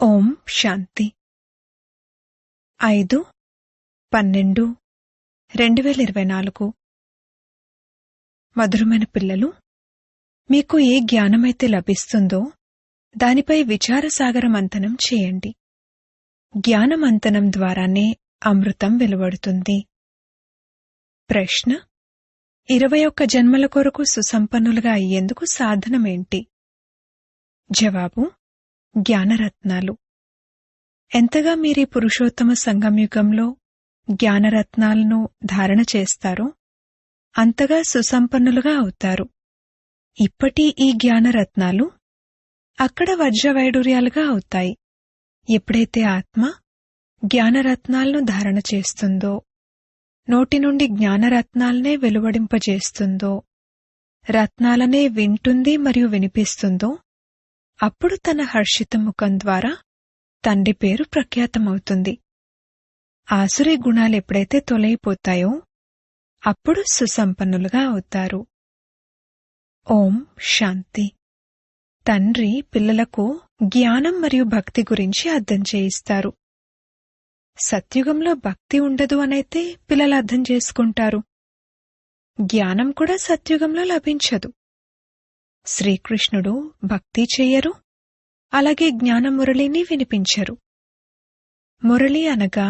ఓం శాంతి 5/12/2024 మధురమైన పిల్లలు, మీకు ఏ జ్ఞానమైతే లభిస్తుందో దానిపై విచారసాగర మంథనం చేయండి. జ్ఞానమంథనం ద్వారానే అమృతం వెలువడుతుంది. ప్రశ్న: 21 జన్మల కొరకు సుసంపన్నులుగా అయ్యేందుకు సాధనమేంటి? జవాబు: జ్ఞానరత్నాలు. ఎంతగా మీరీ పురుషోత్తమ సంగమయుగంలో జ్ఞానరత్నాలను ధారణ చేస్తారో అంతగా సుసంపన్నులుగా అవుతారు. ఇప్పటి ఈ జ్ఞానరత్నాలు అక్కడ వజ్రవైడూర్యాలుగా అవుతాయి. ఎప్పుడైతే ఆత్మ జ్ఞానరత్నాలను ధారణ చేస్తుందో, నోటి నుండి జ్ఞానరత్నాలనే వెలువడింపజేస్తుందో, రత్నాలనే వింటుంది మరియు వినిపిస్తుందో, అప్పుడు తన హర్షిత ముఖం ద్వారా తండ్రి పేరు ప్రఖ్యాతమవుతుంది. ఆసురీ గుణాలెప్పుడైతే తొలగిపోతాయో అప్పుడు సుసంపన్నులుగా అవుతారు. ఓం శాంతి. తండ్రి పిల్లలకు జ్ఞానం మరియు భక్తి గురించి అర్థం చేయిస్తారు. సత్యుగంలో భక్తి ఉండదు అనైతే పిల్లలు అర్థం చేసుకుంటారు. జ్ఞానం కూడా సత్యుగంలో లభించదు. శ్రీకృష్ణుడు భక్తి చెయ్యరు, అలాగే జ్ఞానమురళిని వినిపించరు. మురళి అనగా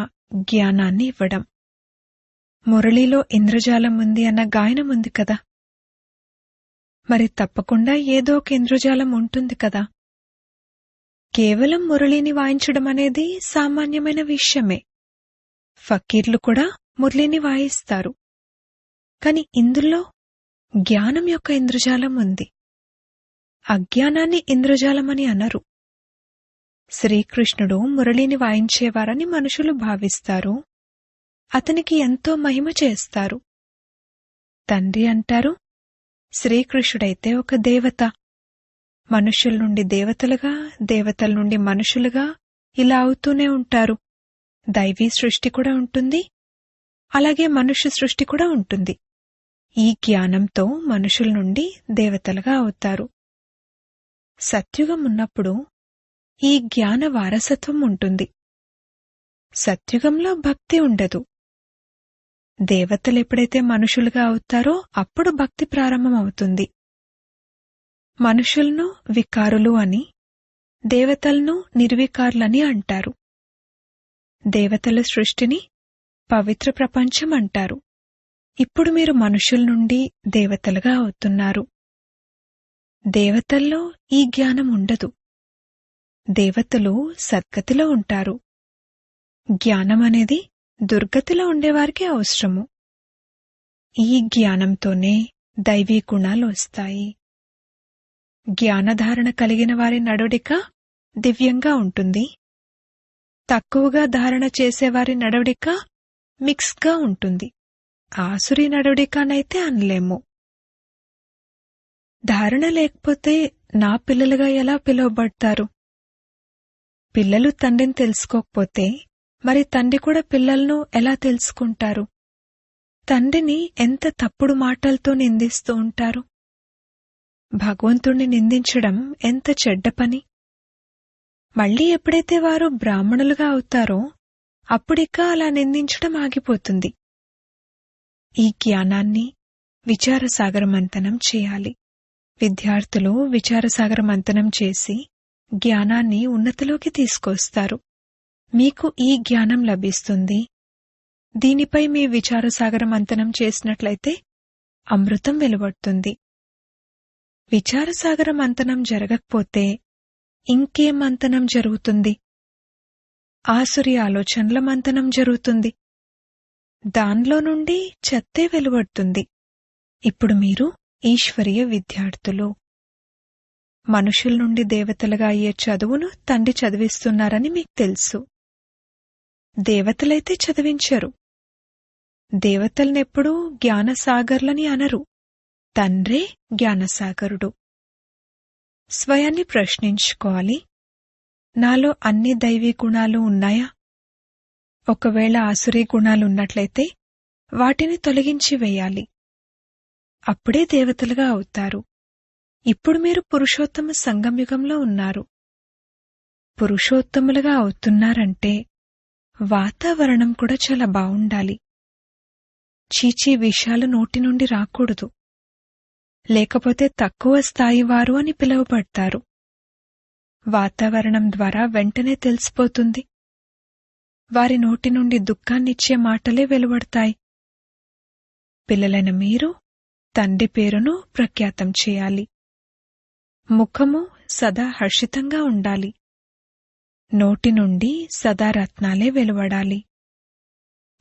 జ్ఞానాన్ని ఇవ్వడం. మురళిలో ఇంద్రజాలం ఉంది అన్న గాయనం ఉంది కదా, మరి తప్పకుండా ఏదో ఒక ఇంద్రజాలం ఉంటుంది కదా. కేవలం మురళిని వాయించడం అనేది సామాన్యమైన విషయమే. ఫకీర్లు కూడా మురళిని వాయిస్తారు. కాని ఇందులో జ్ఞానం యొక్క ఇంద్రజాలం ఉంది. అజ్ఞానాన్ని ఇంద్రజాలమని అనరు. శ్రీకృష్ణుడు మురళిని వాయించేవారని మనుషులు భావిస్తారు. అతనికి ఎంతో మహిమ చేస్తారు. తండ్రి అంటారు, శ్రీకృష్ణుడైతే ఒక దేవత. మనుషుల నుండి దేవతలుగా, దేవతల నుండి మనుషులుగా ఇలా అవుతూనే ఉంటారు. దైవీ సృష్టి కూడా ఉంటుంది, అలాగే మనుష్య సృష్టి కూడా ఉంటుంది. ఈ జ్ఞానంతో మనుషుల నుండి దేవతలుగా అవుతారు. సత్యుగం ఉన్నప్పుడు ఈ జ్ఞాన వారసత్వం ఉంటుంది. సత్యుగంలో భక్తి ఉండదు. దేవతలెప్పుడైతే మనుషులుగా అవుతారో అప్పుడు భక్తి ప్రారంభమవుతుంది. మనుషులను వికారులు అని, దేవతలను నిర్వికారులని అంటారు. దేవతల సృష్టిని పవిత్ర ప్రపంచం అంటారు. ఇప్పుడు మీరు మనుషుల నుండి దేవతలుగా అవుతున్నారు. దేవతల్లో ఈ జ్ఞానం ఉండదు. దేవతలు సద్గతిలో ఉంటారు. జ్ఞానమనేది దుర్గతిలో ఉండేవారికి అవసరము. ఈ జ్ఞానంతోనే దైవీ గుణాలు వస్తాయి. జ్ఞానధారణ కలిగిన వారి నడవడిక దివ్యంగా ఉంటుంది. తక్కువగా ధారణ చేసేవారి నడవడిక మిక్స్గా ఉంటుంది. ఆసురీ నడవడికనైతే అనలేము. ధారణ లేకపోతే నా పిల్లలుగా ఎలా పిలువబడతారు? పిల్లలు తండ్రిని తెలుసుకోకపోతే మరి తండ్రి కూడా పిల్లలను ఎలా తెలుసుకుంటారు? తండ్రిని ఎంత తప్పుడు మాటలతో నిందిస్తూ ఉంటారు. భగవంతుణ్ణి నిందించడం ఎంత చెడ్డ పని. మళ్లీ ఎప్పుడైతే వారు బ్రాహ్మణులుగా అవుతారో అప్పుడిక అలా నిందించడం ఆగిపోతుంది. ఈ జ్ఞానాన్ని విచారసాగర మంథనం చేయాలి. విద్యార్థులు విచారసాగర మంథనం చేసి జ్ఞానాన్ని ఉన్నతిలోకి తీసుకొస్తారు. మీకు ఈ జ్ఞానం లభిస్తుంది. దీనిపై మీ విచారసాగర మంథనం చేసినట్లయితే అమృతం వెలువడుతుంది. విచారసాగర మంథనం జరగకపోతే ఇంకేం మంథనం జరుగుతుంది? ఆసురీ ఆలోచనల మంథనం జరుగుతుంది. దానిలో నుండి చెత్తే వెలువడుతుంది. ఇప్పుడు మీరు ఈశ్వరీయ విద్యార్థులు. మనుషుల నుండి దేవతలుగా అయ్యే చదువును తండ్రి చదివిస్తున్నారని మీకు తెలుసు. దేవతలైతే చదివించరు. దేవతలనెప్పుడూ జ్ఞానసాగర్లని అనరు. తండ్రే జ్ఞానసాగరుడు. స్వయాన్ని ప్రశ్నించుకోవాలి, నాలో అన్ని దైవీ గుణాలు ఉన్నాయా? ఒకవేళ ఆసురీ గుణాలున్నట్లయితే వాటిని తొలగించి వేయాలి. అప్పుడే దేవతలుగా అవుతారు. ఇప్పుడు మీరు పురుషోత్తమ సంగమయుగంలో ఉన్నారు. పురుషోత్తములుగా అవుతున్నారంటే వాతావరణం కూడా చాలా బావుండాలి. చీచీ విషయాలు నోటి నుండి రాకూడదు. లేకపోతే తక్కువ స్థాయివారు అని పిలువబడతారు. వాతావరణం ద్వారా వెంటనే తెలిసిపోతుంది. వారి నోటి నుండి దుఃఖాన్నిచ్చే మాటలే వెలువడతాయి. పిల్లలైన మీరు తండ్రి పేరును ప్రఖ్యాతం చేయాలి. ముఖము సదా హర్షితంగా ఉండాలి. నోటి నుండి సదా రత్నాలే వెలువడాలి.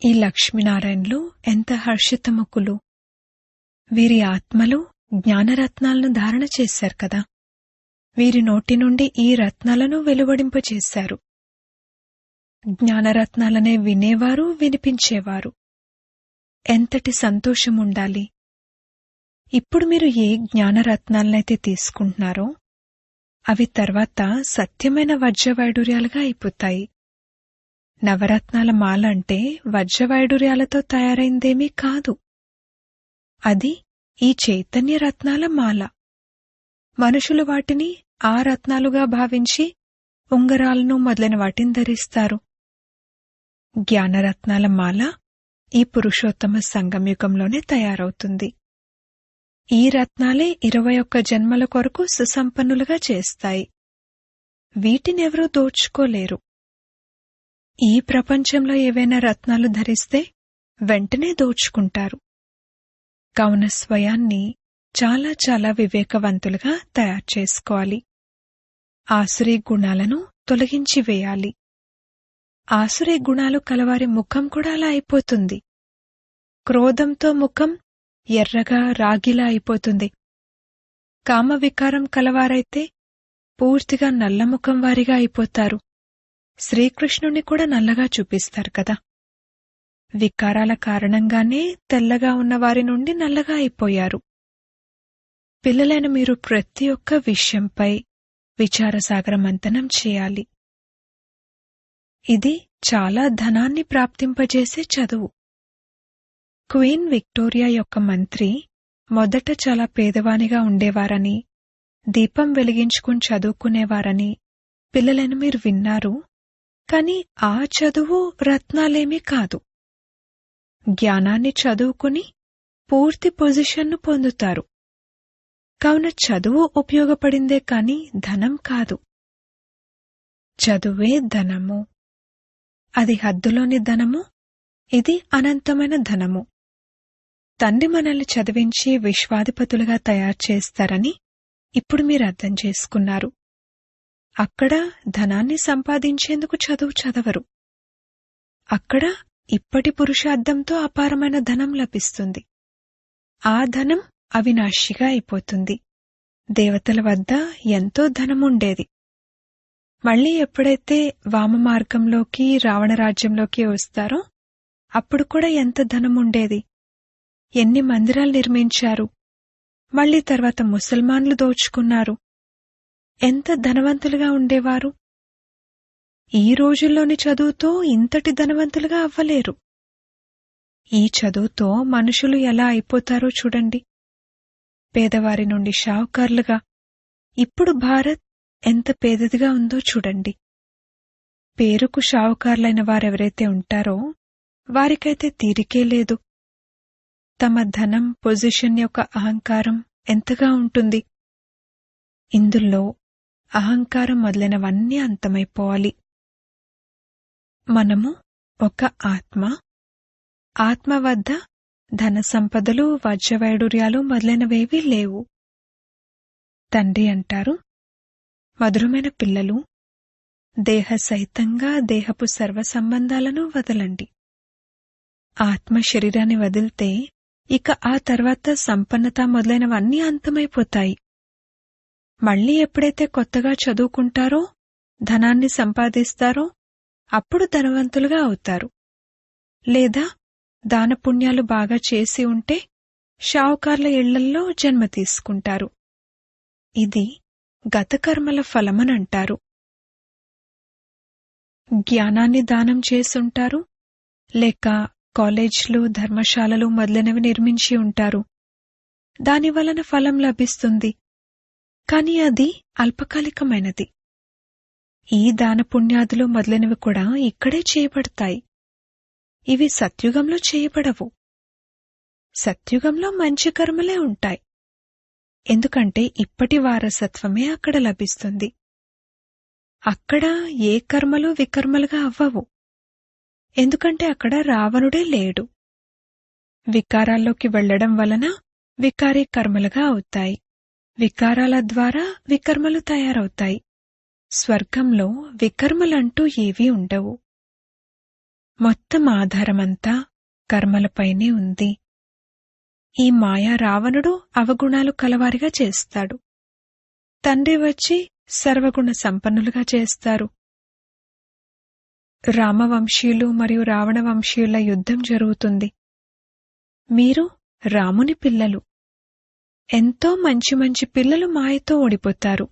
ఈ లక్ష్మీనారాయణులు ఎంత హర్షితముఖులు! వీరి ఆత్మలు జ్ఞానరత్నాలను ధారణ చేశారు కదా. వీరి నోటి నుండి ఈ రత్నాలను వెలువడింపచేశారు. జ్ఞానరత్నాలనే వినేవారు, వినిపించేవారు. ఎంతటి సంతోషముండాలి! ఇప్పుడు మీరు ఏ జ్ఞానరత్నాలనైతే తీసుకుంటున్నారో అవి తర్వాత సత్యమైన వజ్రవైడూర్యాలుగా అయిపోతాయి. నవరత్నాల మాల అంటే వజ్రవైడూర్యాలతో తయారైందేమీ కాదు. అది ఈ చైతన్య రత్నాల మాల. మనుషులు వాటిని ఆ రత్నాలుగా భావించి ఉంగరాలను మొదలైన వాటిని ధరిస్తారు. జ్ఞానరత్నాల మాల ఈ పురుషోత్తమ సంగమయుగంలోనే తయారవుతుంది. ఈ రత్నాలే 21 జన్మల కొరకు సుసంపన్నులుగా చేస్తాయి. వీటినెవరూ దోచుకోలేరు. ఈ ప్రపంచంలో ఏవైనా రత్నాలు ధరిస్తే వెంటనే దోచుకుంటారు. కావున స్వయాన్ని చాలా చాలా వివేకవంతులుగా తయారు చేసుకోవాలి. ఆసురీ గుణాలను తొలగించి వేయాలి. ఆసురీ గుణాలు కలవారి ముఖం కూడా అలా అయిపోతుంది. క్రోధంతో ముఖం ఎర్రగా రాగిలా అయిపోతుంది. కామవికారం కలవారైతే పూర్తిగా నల్లముఖం వారిగా అయిపోతారు. శ్రీకృష్ణుణ్ణి కూడా నల్లగా చూపిస్తారు కదా. వికారాల కారణంగానే తెల్లగా ఉన్నవారి నుండి నల్లగా అయిపోయారు. పిల్లలైన మీరు ప్రతి ఒక్క విషయంపై విచారసాగర మంథనం చేయాలి. ఇది చాలా ధనాన్ని ప్రాప్తింపజేసే చదువు. క్వీన్ విక్టోరియా యొక్క మంత్రి మొదట చాలా పేదవానిగా ఉండేవారని, దీపం వెలిగించుకుని చదువుకునేవారని పిల్లలను మీరు విన్నారు. కాని ఆ చదువు రత్నాలేమీ కాదు. జ్ఞానాన్ని చదువుకుని పూర్తి పొజిషన్ను పొందుతారు. కావున చదువు ఉపయోగపడిందే కాని ధనం కాదు. చదువే ధనము. అది హద్దులోని ధనము, ఇది అనంతమైన ధనము. తండ్రి మనల్ని చదివించి విశ్వాధిపతులుగా తయారు చేస్తారని ఇప్పుడు మీరు అర్థం చేసుకున్నారు. అక్కడ ధనాన్ని సంపాదించేందుకు చదువు చదవరు. అక్కడ ఇప్పటి పురుషార్థంతో అపారమైన ధనం లభిస్తుంది. ఆ ధనం అవినాశిగా అయిపోతుంది. దేవతల వద్ద ఎంతో ధనముండేది. మళ్లీ ఎప్పుడైతే వామ మార్గంలోకి రావణరాజ్యంలోకి వస్తారో అప్పుడు కూడా ఎంత ధనముండేది. ఎన్ని మందిరాలు నిర్మించారు. మళ్లీ తర్వాత ముసల్మాన్లు దోచుకున్నారు. ఎంత ధనవంతులుగా ఉండేవారు. ఈ రోజుల్లోని చదువుతో ఇంతటి ధనవంతులుగా అవ్వలేరు. ఈ చదువుతో మనుషులు ఎలా అయిపోతారో చూడండి. పేదవారి నుండి షావుకార్లుగా. ఇప్పుడు భారత్ ఎంత పేదదిగా ఉందో చూడండి. పేరుకు షావుకార్లైన వారెవరైతే ఉంటారో వారికైతే తీరికే లేదు. తమ ధనం, పొజిషన్ యొక్క అహంకారం ఎంతగా ఉంటుంది. ఇందులో అహంకారం మొదలైనవన్నీ అంతమైపోవాలి. మనము ఒక ఆత్మ. ఆత్మ వద్ద ధన సంపదలు, వజ్రవైడూర్యాలు మొదలైనవేవీ లేవు. తండ్రి అంటారు, మధురమైన పిల్లలు, దేహ సహితంగా దేహపు సర్వ సంబంధాలను వదలండి. ఆత్మ శరీరాన్ని వదిలితే ఇక ఆ తర్వాత సంపన్నత మొదలైనవన్నీ అంతమైపోతాయి. మళ్లీ ఎప్పుడైతే కొత్తగా చదువుకుంటారో, ధనాన్ని సంపాదిస్తారో అప్పుడు ధనవంతులుగా అవుతారు. లేదా దానపుణ్యాలు బాగా చేసి ఉంటే షావుకార్ల ఇళ్లల్లో జన్మ తీసుకుంటారు. ఇది గతకర్మల ఫలమనంటారు. జ్ఞానాన్ని దానం చేసుంటారు, లేక కాలేజ్లు, ధర్మశాలలు మొదలైనవి నిర్మించి ఉంటారు. దానివలన ఫలం లభిస్తుంది. కాని అది అల్పకాలికమైనది. ఈ దానపుణ్యాదులు మొదలైనవి కూడా ఇక్కడే చేయబడతాయి. ఇవి సత్యుగంలో చేయబడవు. సత్యుగంలో మంచి కర్మలే ఉంటాయి. ఎందుకంటే ఇప్పటి వారసత్వమే అక్కడ లభిస్తుంది. అక్కడ ఏ కర్మలు వికర్మలుగా అవ్వవు. ఎందుకంటే అక్కడ రావణుడే లేడు. వికారాల్లోకి వెళ్లడం వలన వికారీ కర్మలుగా అవుతాయి. వికారాల ద్వారా వికర్మలు తయారవుతాయి. స్వర్గంలో వికర్మలంటూ ఏవీ ఉండవు. మొత్తం ఆధారమంతా కర్మలపైనే ఉంది. ఈ మాయా రావణుడు అవగుణాలు కలవారిగా చేస్తాడు. తండ్రి వచ్చి సర్వగుణ సంపన్నులుగా చేస్తారు. రామవంశీయులు మరియు రావణవంశీయుల యుద్ధం జరుగుతుంది. మీరు రాముని పిల్లలు. ఎంతో మంచి మంచి పిల్లలు మాయతో ఓడిపోతారు.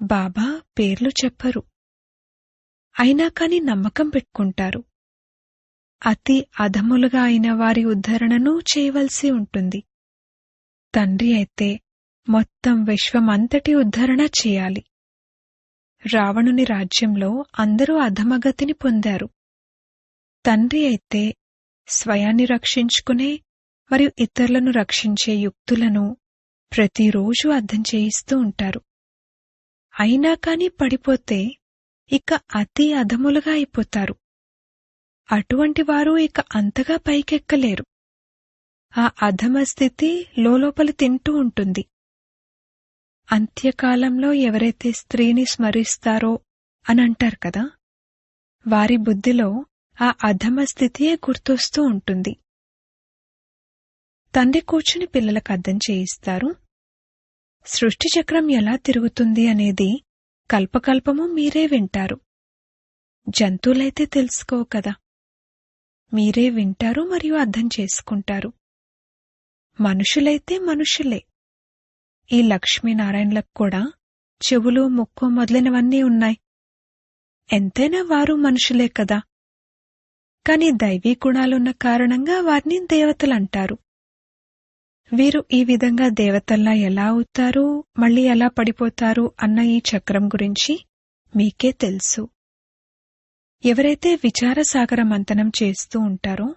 బాబా పేర్లు చెప్పరు. అయినా కాని నమ్మకం పెట్టుకుంటారు. అతి అధములుగా అయిన వారి ఉద్ధరణను చేయవలసి ఉంటుంది. తండ్రి అయితే మొత్తం విశ్వమంతటి ఉద్ధరణ చేయాలి. రావణుని రాజ్యంలో అందరూ అధమగతిని పొందారు. తండ్రి అయితే స్వయాన్ని రక్షించుకునే మరియు ఇతరులను రక్షించే యుక్తులను ప్రతిరోజూ అర్థం చేయిస్తూ ఉంటారు. అయినా కాని పడిపోతే ఇక అతి అధములుగా అయిపోతారు. అటువంటి వారు ఇక అంతగా పైకెక్కలేరు. ఆ అధమ స్థితి లోపల తింటూ ఉంటుంది. అంత్యకాలంలో ఎవరైతే స్త్రీని స్మరిస్తారో అనంటారు కదా, వారి బుద్ధిలో ఆ అధమ స్థితియే గుర్తొస్తూ ఉంటుంది. తండ్రి కూర్చుని పిల్లలకు అర్థం చేయిస్తారు. సృష్టి చక్రం ఎలా తిరుగుతుంది అనేది కల్పకల్పము మీరే వింటారు. జంతువులైతే తెలుసుకో కదా. మీరే వింటారు మరియు అర్థం చేసుకుంటారు. మనుషులైతే మనుషులే. ఈ లక్ష్మీనారాయణలకు కూడా చెవులు, ముక్కు మొదలైనవన్నీ ఉన్నాయి. ఎంతైనా వారు మనుషులే కదా. కాని దైవీ గుణాలున్న కారణంగా వారిని దేవతలంటారు. వీరు ఈ విధంగా దేవతల్లా ఎలా అవుతారు, మళ్ళీ ఎలా పడిపోతారు అన్న ఈ చక్రం గురించి మీకే తెలుసు. ఎవరైతే విచారసాగర మంథనం చేస్తూ ఉంటారో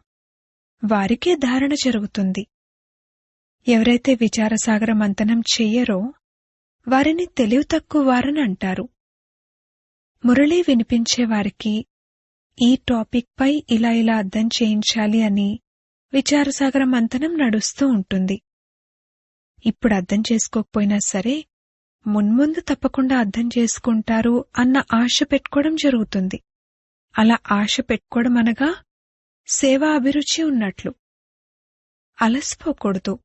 వారికే ధారణ జరుగుతుంది. ఎవరైతే విచారసాగర మంథనం చెయ్యరో వారిని తెలివి తక్కువ వారని అంటారు. మురళి వినిపించేవారికి ఈ టాపిక్ పై ఇలా అర్థం చేయించాలి అని విచారసాగర మంథనం నడుస్తూ ఉంటుంది. ఇప్పుడు అర్థం చేసుకోకపోయినా సరే మున్ముందు తప్పకుండా అర్థం చేసుకుంటారు అన్న ఆశ పెట్టుకోవడం జరుగుతుంది. అలా ఆశ పెట్టుకోవడం అనగా సేవా అభిరుచి ఉన్నట్లు. అలసిపోకూడదు.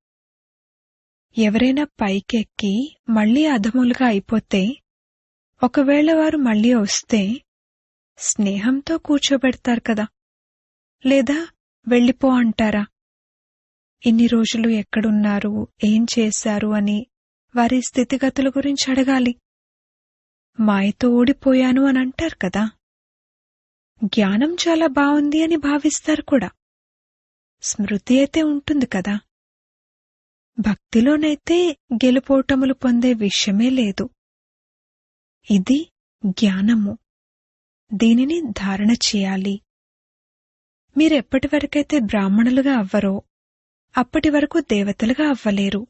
ఎవరైనా పైకెక్కి మళ్లీ అధములుగా అయిపోతే, ఒకవేళ వారు మళ్లీ వస్తే స్నేహంతో కూర్చోబెడతారు కదా, లేదా వెళ్ళిపో అంటారా? ఇన్ని రోజులు ఎక్కడున్నారు, ఏం చేశారు అని వారి స్థితిగతుల గురించి అడగాలి. మాయతో ఓడిపోయాను అని అంటారు కదా. జ్ఞానం చాలా బావుంది అని భావిస్తారు కూడా. స్మృతి అయితే ఉంటుంది కదా. భక్తిలోనైతే గెలుపోటములు పొందే విషయమే లేదు. ఇది జ్ఞానము. దీనిని ధారణ చేయాలి. మీరెప్పటివరకైతే బ్రాహ్మణులుగా అవ్వరో అప్పటి వరకు దేవతలుగా అవ్వలేరు.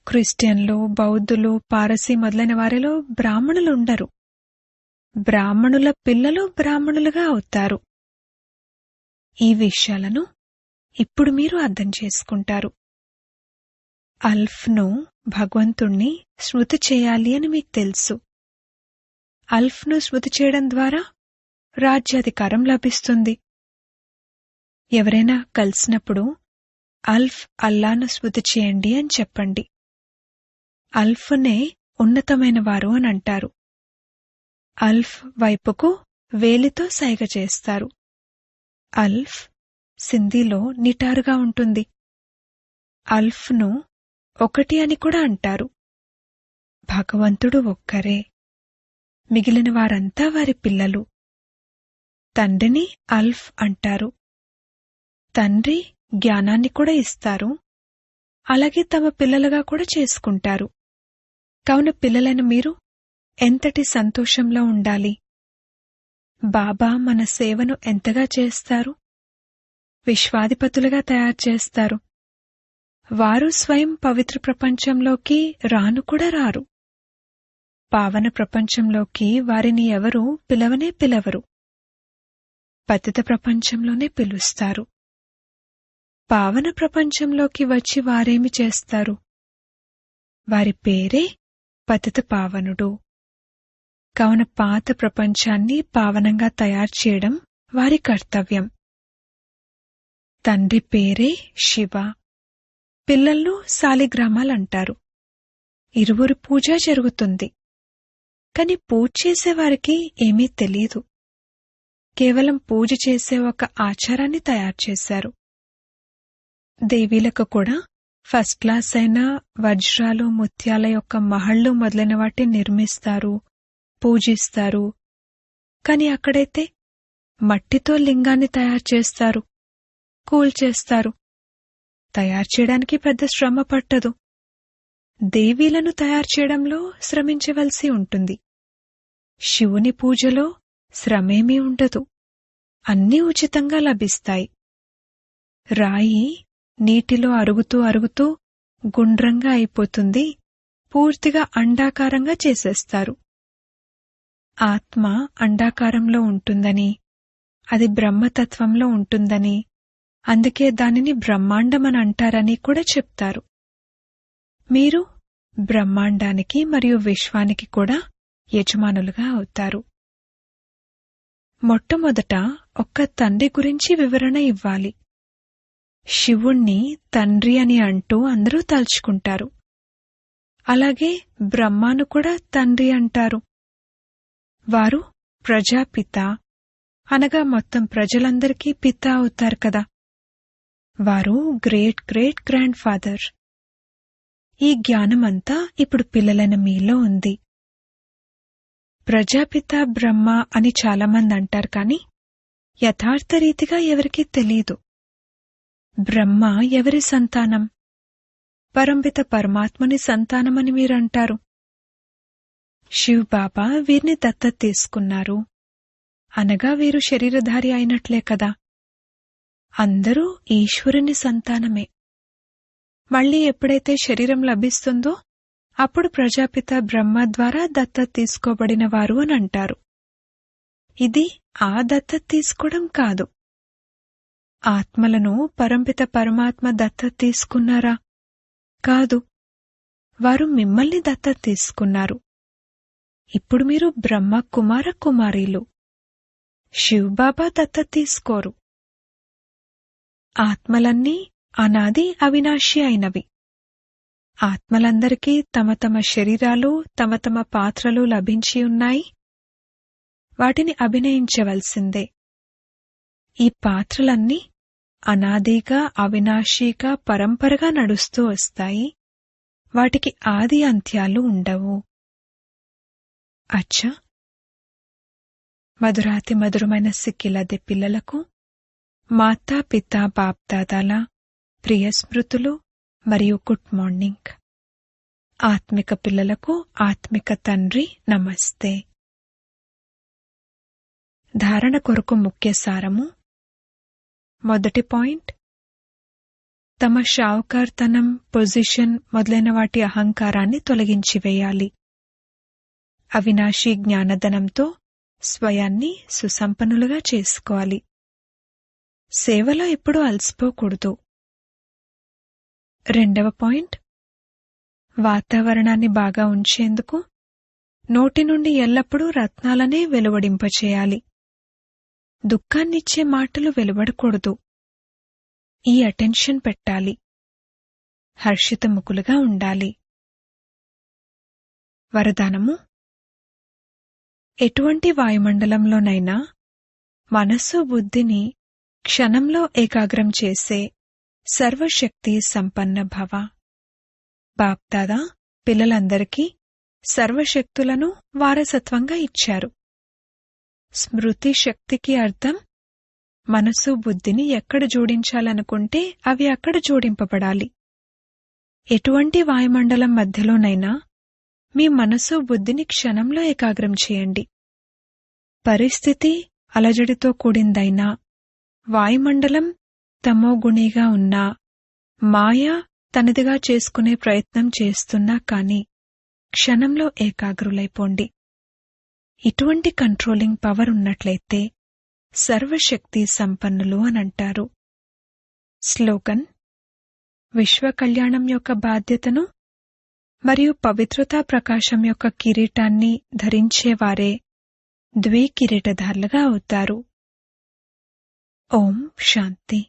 క్రిస్టియన్లు, బౌద్ధులు, పారసీ మొదలైన వారిలో బ్రాహ్మణులుండరు. బ్రాహ్మణుల పిల్లలు బ్రాహ్మణులుగా అవుతారు. ఈ విషయాలను ఇప్పుడు మీరు అర్థం చేసుకుంటారు. అల్ఫ్ను, భగవంతుణ్ణి స్మృతి చేయాలి అని మీకు తెలుసు. అల్ఫ్ను స్మృతి చేయడం ద్వారా రాజ్యాధికారం లభిస్తుంది. ఎవరైనా కలిసినప్పుడు అల్ఫ్ అల్లాను స్మృతి చేయండి అని చెప్పండి. అల్ఫ్నే ఉన్నతమైన వారు అని అంటారు. అల్ఫ్ వైపుకు వేలితో సైగ చేస్తారు. అల్ఫ్ సింధీలో నిటారుగా ఉంటుంది. అల్ఫ్ను ఒకటి అని కూడా అంటారు. భగవంతుడు ఒక్కరే. మిగిలిన వారంతా వారి పిల్లలు. తండ్రిని అల్ఫ్ అంటారు. తండ్రి జ్ఞానాన్ని కూడా ఇస్తారు. అలాగే తమ పిల్లలుగా కూడా చేసుకుంటారు. కావున పిల్లలైన మీరు ఎంతటి సంతోషంలో ఉండాలి. బాబా మన సేవను ఎంతగా చేస్తారు. విశ్వాధిపతులుగా తయారు చేస్తారు. వారు స్వయం పవిత్ర ప్రపంచంలోకి రాను కూడా రారు. పావన ప్రపంచంలోకి వారిని ఎవరూ పిలవనే పిలవరు. పతిత ప్రపంచంలోనే పిలుస్తారు. పావన ప్రపంచంలోకి వచ్చి వారేమి చేస్తారు? వారి పేరే పతిత పావనుడు. కావున పాత ప్రపంచాన్ని పావనంగా తయారు చేయడం వారి కర్తవ్యం. తండ్రి పేరే శివ. పిల్లలను సాలిగ్రామాలంటారు. ఇరువురు పూజ జరుగుతుంది. కాని పూజ చేసేవారికి ఏమీ తెలీదు. కేవలం పూజ చేసే ఒక ఆచారాన్ని తయారు చేశారు. దేవీలకు కూడా ఫస్ట్ క్లాస్ అయిన వజ్రాలు ముత్యాల యొక్క మహళ్ళు మొదలైన వాటిని నిర్మిస్తారు, పూజిస్తారు. కాని అక్కడైతే మట్టితో లింగాన్ని తయారు చేస్తారు, కూల్చేస్తారు. తయారు చేయడానికి పెద్ద శ్రమ పట్టదు. దేవీలను తయారు చేయడంలో శ్రమించవలసి ఉంటుంది. శివుని పూజలో శ్రమేమీ ఉండదు. అన్నీ ఉచితంగా లభిస్తాయి. రాయి నీటిలో అరుగుతూ అరుగుతూ గుండ్రంగా అయిపోతుంది. పూర్తిగా అండాకారంగా చేసేస్తారు. ఆత్మ అండాకారంలో ఉంటుందని, అది బ్రహ్మతత్వంలో ఉంటుందని, అందుకే దానిని బ్రహ్మాండమని అంటారని కూడా చెప్తారు. మీరు బ్రహ్మాండానికి మరియు విశ్వానికి కూడా యజమానులుగా అవుతారు. మొట్టమొదట ఒక్క తండ్రి గురించి వివరణ ఇవ్వాలి. శివుణ్ణి తండ్రి అని అంటూ అందరూ తలుచుకుంటారు. అలాగే బ్రహ్మాను కూడా తండ్రి అంటారు. వారు ప్రజాపిత అనగా మొత్తం ప్రజలందరికీ పిత అవుతారు కదా. వారు గ్రేట్ గ్రేట్ గ్రాండ్ ఫాదర్. ఈ జ్ఞానమంతా ఇప్పుడు పిల్లలైన మీలో ఉంది. ప్రజాపిత బ్రహ్మ అని చాలామంది అంటారు, కాని యథార్థ రీతిగా ఎవరికీ తెలీదు. బ్రహ్మ ఎవరి సంతానం? పరంపిత పరమాత్మని సంతానమని మీరంటారు. శివ్ బాబా వీరిని దత్తత తీసుకున్నారు అనగా వీరు శరీరధారి అయినట్లే కదా. అందరూ ఈశ్వరుని సంతానమే. మళ్లీ ఎప్పుడైతే శరీరం లభిస్తుందో అప్పుడు ప్రజాపిత బ్రహ్మ ద్వారా దత్తత తీసుకోబడిన వారు అని అంటారు. ఇది ఆ దత్తత తీసుకోవడం కాదు. ఆత్మలను పరంపిత పరమాత్మ దత్తత తీసుకున్నారా? కాదు. వారు మిమ్మల్ని దత్తత తీసుకున్నారు. ఇప్పుడు మీరు బ్రహ్మ కుమార కుమారీలు. శివబాబా దత్తత తీసుకోరు. ఆత్మలన్నీ అనాది అవినాశి అయినవి. ఆత్మలందరికీ తమ తమ శరీరాలు తమ తమ పాత్రలు లభించి ఉన్నాయి. వాటిని అభినయించవలసిందే. ఈ పాత్రలన్నీ అనాదిగా అవినాశిగా పరంపరగా నడుస్తూ వస్తాయి. వాటికి ఆది అంత్యాలు ఉండవు. అచ్చా, మధురాతి మధురమైన సిక్కిలది పిల్లలకు మాతా పితా బాప్దాదాల ప్రియ స్మృతులు మరియు గుడ్ మార్నింగ్. ఆత్మిక పిల్లలకు ఆత్మిక తండ్రి నమస్తే. ధారణ కొరకు ముఖ్య సారము. మొదటి పాయింట్, తమ షావుకార్తనం, పొజిషన్ మొదలైన వాటి అహంకారాన్ని తొలగించివేయాలి. అవినాశీ జ్ఞానధనంతో స్వయాన్ని సుసంపన్నులుగా చేసుకోవాలి. సేవలో ఎప్పుడూ అలసిపోకూడదు. రెండవ పాయింట్, వాతావరణాన్ని బాగా ఉంచేందుకు నోటి నుండి ఎల్లప్పుడూ రత్నాలనే వెలువడింపచేయాలి. దుఃఖాన్నిచ్చే మాటలు వెలువడకూడదు. ఈ అటెన్షన్ పెట్టాలి. హర్షితముఖులుగా ఉండాలి. వరదానము. ఎటువంటి వాయుమండలంలోనైనా మనస్సు బుద్ధిని క్షణంలో ఏకాగ్రం చేసే సర్వశక్తి సంపన్న భవ. బాప్దాదా పిల్లలందరికీ సర్వశక్తులను వారసత్వంగా ఇచ్చారు. స్మృతి శక్తికి అర్థం మనసు బుద్ధిని ఎక్కడ జోడించాలనుకుంటే అవి అక్కడ జోడింపబడాలి. ఎటువంటి వాయుమండలం మధ్యలోనైనా మీ మనసు బుద్ధిని క్షణంలో ఏకాగ్రం చేయండి. పరిస్థితి అలజడితో కూడిందైనా, వాయుమండలం తమోగుణిగా ఉన్నా, మాయ తనదిగా చేసుకునే ప్రయత్నం చేస్తున్నా కాని క్షణంలో ఏకాగ్రులైపోండి. ఇటువంటి కంట్రోలింగ్ పవర్ ఉన్నట్లయితే సర్వశక్తి సంపన్నులు అనంటారు. స్లోగన్: విశ్వ కళ్యాణం యొక్క బాధ్యతను మరియు పవిత్రతా ప్రకాశం యొక్క కిరీటాన్ని ధరించేవారే ద్వికిరీటధారులుగా అవుతారు. ఓం శాంతి.